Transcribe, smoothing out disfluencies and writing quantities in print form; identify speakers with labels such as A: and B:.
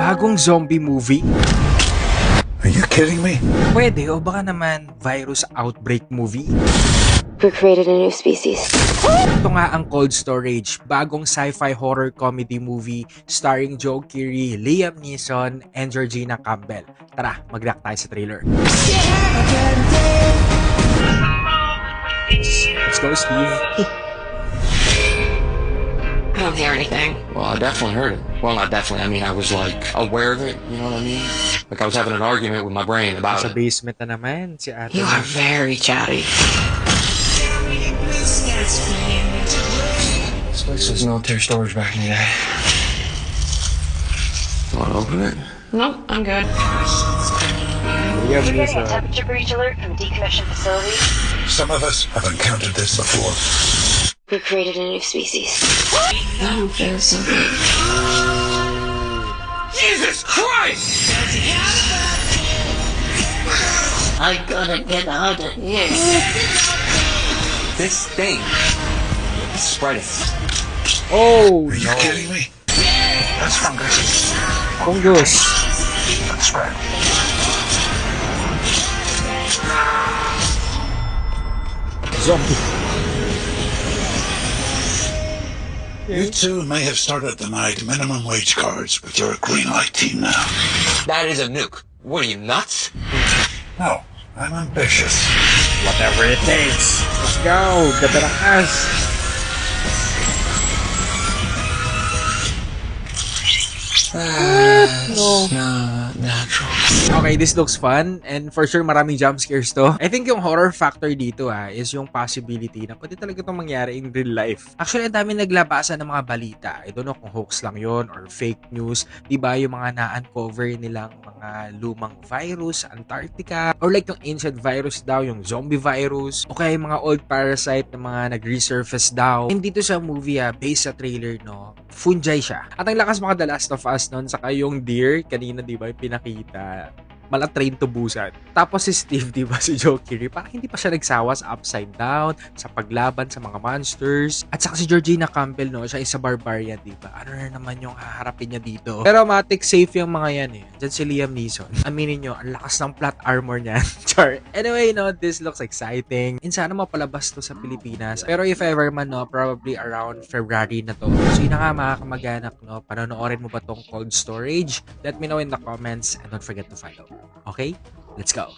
A: Bagong zombie movie?
B: Are you kidding me?
A: Pwede o baka naman virus outbreak movie?
C: We created a new species.
A: Ito nga ang Cold Storage, bagong sci-fi horror comedy movie starring Joe Keery, Liam Neeson, and Georgina Campbell. Tara, mag-react tayo sa trailer. Let's go, Steve.
D: I don't hear anything.
E: Well, I definitely heard it. Well, not definitely. I mean, I was like aware of it. You know what I mean? Like I was having an argument with my brain about
A: Sa
E: it.
A: basement na naman, si ate.
D: You are very chatty.
E: This place was military storage back in the day. You want to open it?
D: Nope, I'm good.
A: Liam
F: We're getting a
A: Neeson.
F: temperature breach alert from decommissioned facility.
B: Some of us have encountered this before.
C: We created a new species.
D: I don't feel so good.
E: Jesus Christ!
D: I gotta get out of here.
E: This thing is spreading.
A: Oh,
B: Are you
A: no.
B: kidding me? That's fungus.
A: Fungus.
B: That's right.
A: Zombie.
B: You two may have started the night minimum wage cards, but you're a green light team now.
E: That is a nuke. What are you, nuts?
B: No, I'm ambitious.
A: Whatever it takes. Let's go. Ganda ng ass.
E: That's not natural.
A: Okay, this looks fun and for sure maraming jump scares to. I think yung horror factor dito is yung possibility na pwede talaga itong mangyari in real life. Actually, ang dami naglabasan ng mga balita. I don't know kung hoax lang yon or fake news. Diba yung mga na-uncover nilang mga lumang virus, Antarctica, or like yung ancient virus daw, yung zombie virus, o kaya yung mga old parasite na mga nag-resurface daw. And dito sa movie, based sa trailer, no, fungi siya. At ang lakas mga The Last of Us nun, saka yung deer, kanina diba yung pinakita, malatrain to busan. Tapos si Steve, di ba, si Joe Keery, parang hindi pa siya nagsawa sa upside down, sa paglaban sa mga monsters. At saka si Georgina Campbell, no, siya isa barbarian, di ba? Ano na naman yung haharapin niya dito? Pero matik safe yung mga yan eh. Diyan si Liam Neeson. Aminin nyo, ang lakas ng plot armor niya. Char. Anyway, no, this looks exciting. And sana mapalabas to sa Pilipinas. Pero if ever man, no, probably around February na to. So yun na nga mga kamag-anak, no, panonoorin mo ba tong Cold Storage? Let me know in the comments and don't forget to follow. Okay? Let's go.